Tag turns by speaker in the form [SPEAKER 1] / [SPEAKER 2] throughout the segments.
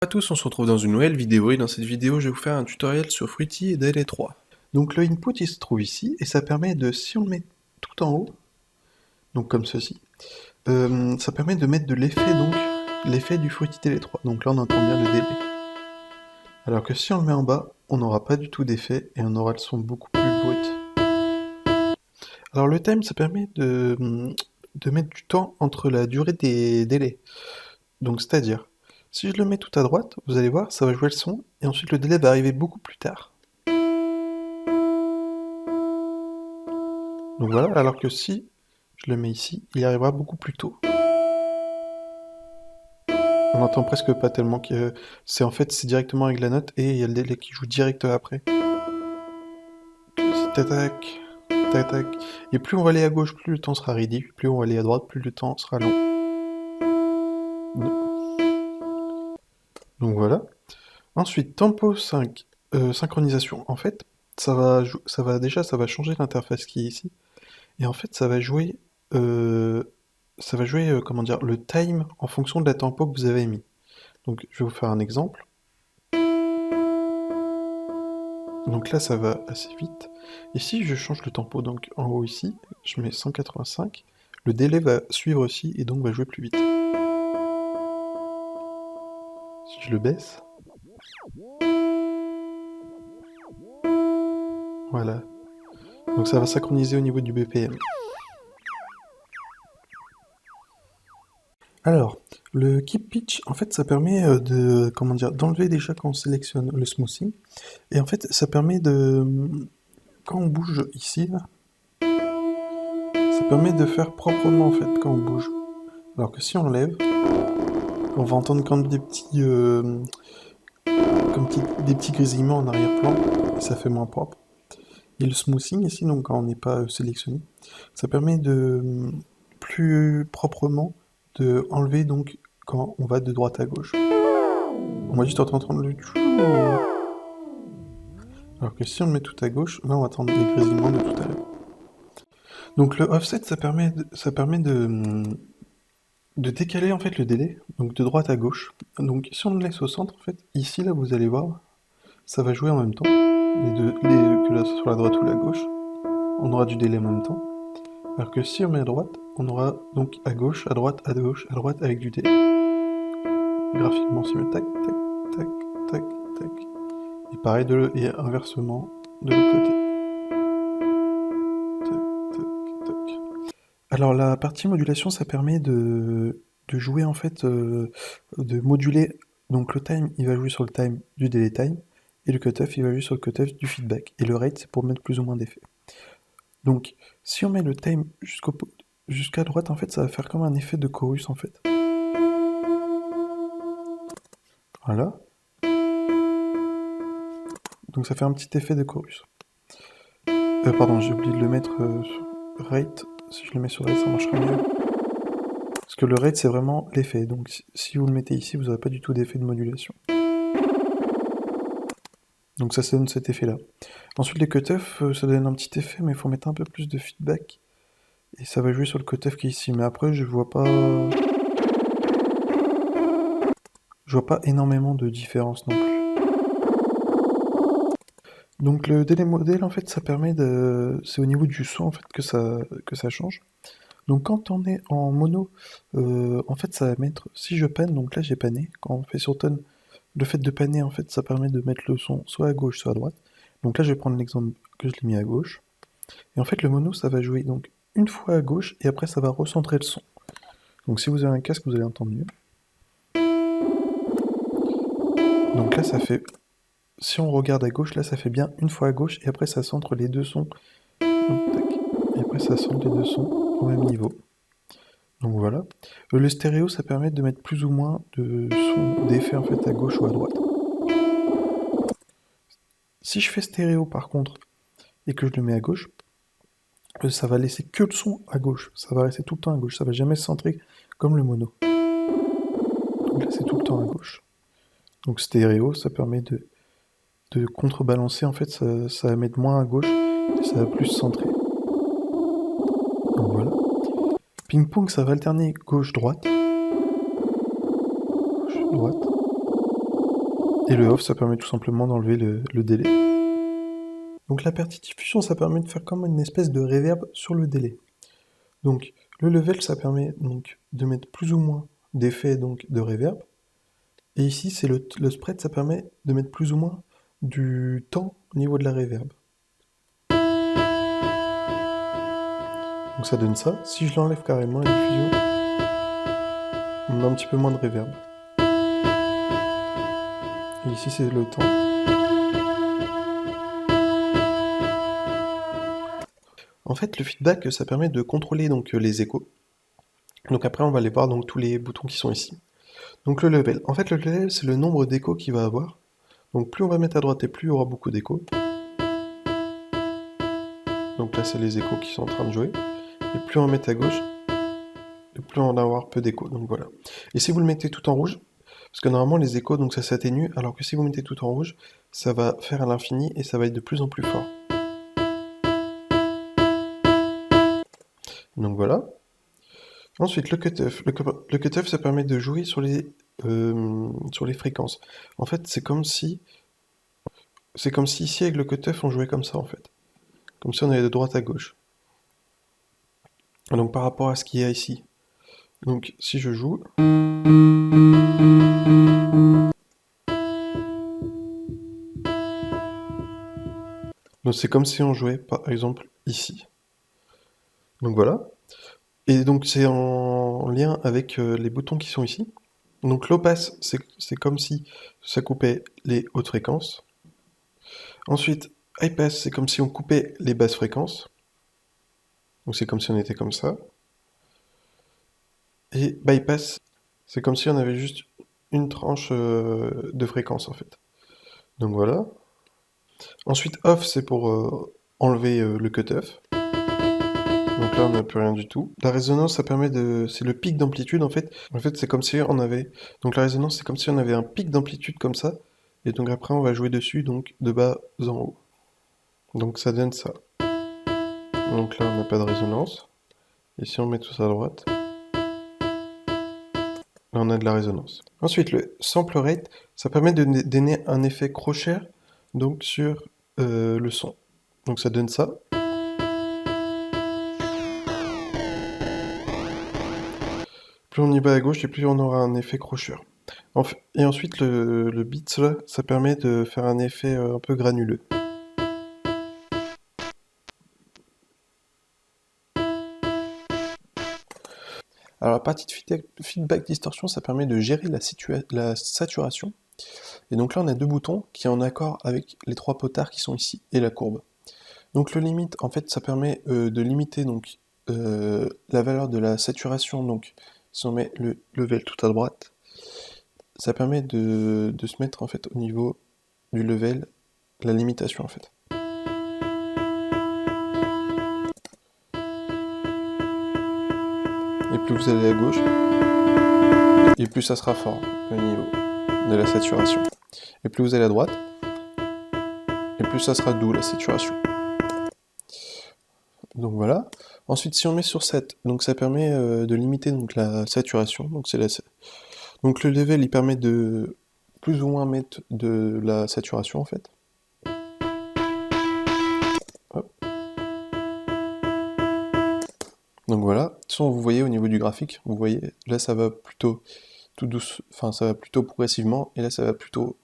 [SPEAKER 1] À tous, on se retrouve dans une nouvelle vidéo et dans cette vidéo je vais vous faire un tutoriel sur Fruity et DL3. Donc le input il se trouve ici et ça permet de, si on le met tout en haut, donc comme ceci, ça permet de mettre de l'effet, donc l'effet du Fruity DL3. Donc là on entend bien le délai. Alors que si on le met en bas, on n'aura pas du tout d'effet et on aura le son beaucoup plus brut. Alors le time ça permet de mettre du temps entre la durée des délais. Donc c'est-à-dire, si je le mets tout à droite, vous allez voir, ça va jouer le son, et ensuite le délai va arriver beaucoup plus tard. Donc voilà, alors que si je le mets ici, il arrivera beaucoup plus tôt. On n'entend presque pas tellement que c'est c'est directement avec la note, et il y a le délai qui joue direct après. Tac, tac, tac. Et plus on va aller à gauche, plus le temps sera ridicule, plus on va aller à droite, plus le temps sera long. Donc voilà. Ensuite, tempo 5, synchronisation. En fait, ça va changer l'interface qui est ici. Et en fait, comment dire, le time en fonction de la tempo que vous avez mis. Donc, je vais vous faire un exemple. Donc là, ça va assez vite. Et si je change le tempo, donc en haut ici, je mets 185, le délai va suivre aussi et donc va jouer plus vite. Si je le baisse, voilà. Donc ça va synchroniser au niveau du BPM. Alors, le keep pitch, en fait, ça permet comment dire, d'enlever déjà quand on sélectionne le smoothing. Et en fait, ça permet quand on bouge ici, là, ça permet de faire proprement, en fait, quand on bouge. Alors que si on lève, on va entendre comme des petits grésillements en arrière-plan, et ça fait moins propre. Et le smoothing ici, donc quand on n'est pas sélectionné, ça permet plus proprement de enlever donc quand on va de droite à gauche. On va juste entendre le tchou. Alors que si on le met tout à gauche, là on va entendre les grésillements de tout à l'heure. Donc le offset, ça permet de décaler en fait le délai, donc de droite à gauche. Donc si on le laisse au centre, en fait, ici là vous allez voir, ça va jouer en même temps, que là sur la droite ou la gauche, on aura du délai en même temps. Alors que si on met à droite, on aura donc à gauche, à droite, à gauche, à droite avec du délai. Graphiquement, si on met tac, tac, tac, tac, tac. Et pareil, et inversement de l'autre côté. Tac, tac, tac. Alors la partie modulation, ça permet de jouer en fait, de moduler. Donc le time, il va jouer sur le time du delay time, et le cutoff, il va jouer sur le cutoff du feedback. Et le rate, c'est pour mettre plus ou moins d'effets. Donc si on met le time jusqu'à droite, en fait, ça va faire comme un effet de chorus en fait. Voilà. Donc ça fait un petit effet de chorus. Pardon, j'ai oublié de le mettre sur rate. Si je le mets sur rate, ça marchera mieux. Parce que le rate, c'est vraiment l'effet. Donc si vous le mettez ici, vous n'aurez pas du tout d'effet de modulation. Donc ça donne cet effet-là. Ensuite, les cutoffs, ça donne un petit effet, mais il faut mettre un peu plus de feedback. Et ça va jouer sur le cutoff qui est ici. Mais après, je vois pas énormément de différence non plus. Donc le délai modèle, en fait, ça permet c'est au niveau du son, en fait, que ça change. Donc quand on est en mono, en fait, ça va mettre... Si je panne, donc là, j'ai panné. Quand on fait sur tone, le fait de panner, en fait, ça permet de mettre le son soit à gauche, soit à droite. Donc là, je vais prendre l'exemple que je l'ai mis à gauche. Et en fait, le mono, ça va jouer donc une fois à gauche, et après, ça va recentrer le son. Donc si vous avez un casque, vous allez entendre mieux. Donc là, ça fait... Si on regarde à gauche, là, ça fait bien une fois à gauche, et après, ça centre les deux sons. Donc, tac. Et après, ça centre les deux sons au même niveau. Donc voilà. Le stéréo, ça permet de mettre plus ou moins d'effets en fait à gauche ou à droite. Si je fais stéréo par contre, et que je le mets à gauche, ça va laisser que le son à gauche. Ça va rester tout le temps à gauche. Ça va jamais se centrer comme le mono. Donc là, c'est tout le temps à gauche. Donc stéréo, ça permet de contrebalancer. En fait, ça va mettre moins à gauche, et ça va plus se centrer. Donc voilà. Ping-pong, ça va alterner gauche-droite. Gauche-droite. Et le off, ça permet tout simplement d'enlever le délai. Donc la partie diffusion, ça permet de faire comme une espèce de reverb sur le délai. Donc le level, ça permet donc de mettre plus ou moins d'effets donc de reverb. Et ici, c'est le spread, ça permet de mettre plus ou moins du temps au niveau de la reverb. Donc ça donne ça. Si je l'enlève carrément, la diffusion, on a un petit peu moins de reverb. Et ici, c'est le temps. En fait, le feedback, ça permet de contrôler donc les échos. Donc après, on va aller voir donc tous les boutons qui sont ici. Donc le level. En fait, le level, c'est le nombre d'échos qu'il va avoir. Donc plus on va mettre à droite et plus il y aura beaucoup d'échos. Donc là, c'est les échos qui sont en train de jouer. Et plus on va mettre à gauche, et plus on va avoir peu d'échos. Donc voilà. Et si vous le mettez tout en rouge, parce que normalement les échos, donc ça s'atténue, alors que si vous mettez tout en rouge, ça va faire à l'infini et ça va être de plus en plus fort. Donc voilà. Ensuite, le cutoff. Le cutoff, ça permet de jouer sur les fréquences. En fait, c'est comme si ici avec le cutoff, on jouait comme ça en fait. Comme si on allait de droite à gauche. Donc par rapport à ce qu'il y a ici. Donc si je joue... Donc c'est comme si on jouait par exemple ici. Donc voilà. Et donc c'est en lien avec les boutons qui sont ici. Donc low pass, c'est comme si ça coupait les hautes fréquences. Ensuite, high pass, c'est comme si on coupait les basses fréquences. Donc c'est comme si on était comme ça. Et bypass, c'est comme si on avait juste une tranche de fréquence en fait. Donc voilà. Ensuite off, c'est pour enlever le cutoff. Donc là on n'a plus rien du tout. La résonance, ça permet de... c'est le pic d'amplitude en fait. En fait c'est comme si on avait... Donc la résonance, c'est comme si on avait un pic d'amplitude comme ça. Et donc après on va jouer dessus, donc de bas en haut. Donc ça donne ça. Donc là on n'a pas de résonance. Et si on met tout ça à droite, là on a de la résonance. Ensuite le sample rate, ça permet de donner un effet crochet donc sur le son. Donc ça donne ça. Plus on y va à gauche et plus on aura un effet crochet. Et ensuite le beats là, ça permet de faire un effet un peu granuleux. Alors la partie de feedback distorsion, ça permet de gérer la saturation. Et donc là on a deux boutons qui sont en accord avec les trois potards qui sont ici et la courbe. Donc le limite, en fait, ça permet de limiter donc la valeur de la saturation. Donc si on met le level tout à droite, ça permet de se mettre en fait au niveau du level, la limitation en fait. Et plus vous allez à gauche, et plus ça sera fort au niveau de la saturation. Et plus vous allez à droite, et plus ça sera doux la saturation. Donc voilà. Ensuite, si on met sur 7, donc ça permet de limiter donc la saturation. Donc le level, il permet de plus ou moins mettre de la saturation en fait. Hop. Donc voilà. De toute façon, vous voyez au niveau du graphique, vous voyez, là ça va plutôt tout douce, enfin ça va plutôt progressivement, et là ça va plutôt,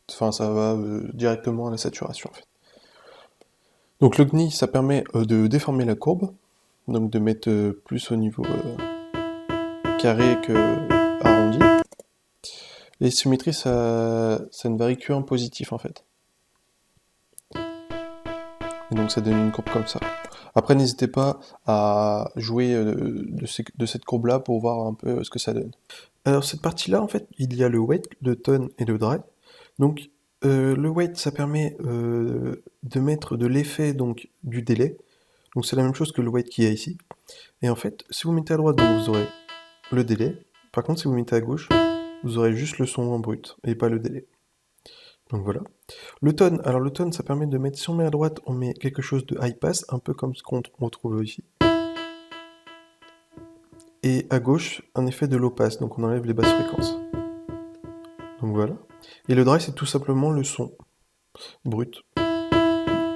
[SPEAKER 1] enfin ça va directement à la saturation en fait. Donc le GNI, ça permet de déformer la courbe, donc de mettre plus au niveau carré que arrondi. Les symétries, ça ne varie que en positif en fait. Et donc ça donne une courbe comme ça. Après, n'hésitez pas à jouer de cette courbe-là pour voir un peu ce que ça donne. Alors cette partie-là, en fait, il y a le weight, le tone et le dry. Donc le weight, ça permet de mettre de l'effet donc du délai. Donc c'est la même chose que le weight qu'il y a ici. Et en fait, si vous mettez à droite, donc, vous aurez le délai. Par contre, si vous mettez à gauche, vous aurez juste le son en brut et pas le délai. Donc voilà. Le tone, alors le tone, ça permet de mettre, si on met à droite, on met quelque chose de high pass, un peu comme ce qu'on retrouve ici. Et à gauche, un effet de low pass, donc on enlève les basses fréquences. Donc voilà. Et le dry, c'est tout simplement le son brut.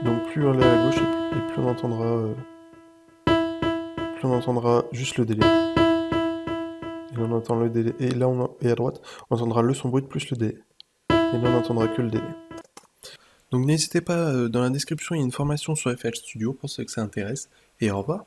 [SPEAKER 1] Donc plus on est à gauche et plus on entendra juste le délai. Et là on entend le délai. Et là et à droite, on entendra le son brut plus le délai. Et là on n'entendra que le délai. Donc n'hésitez pas, dans la description il y a une formation sur FL Studio pour ceux que ça intéresse. Et au revoir.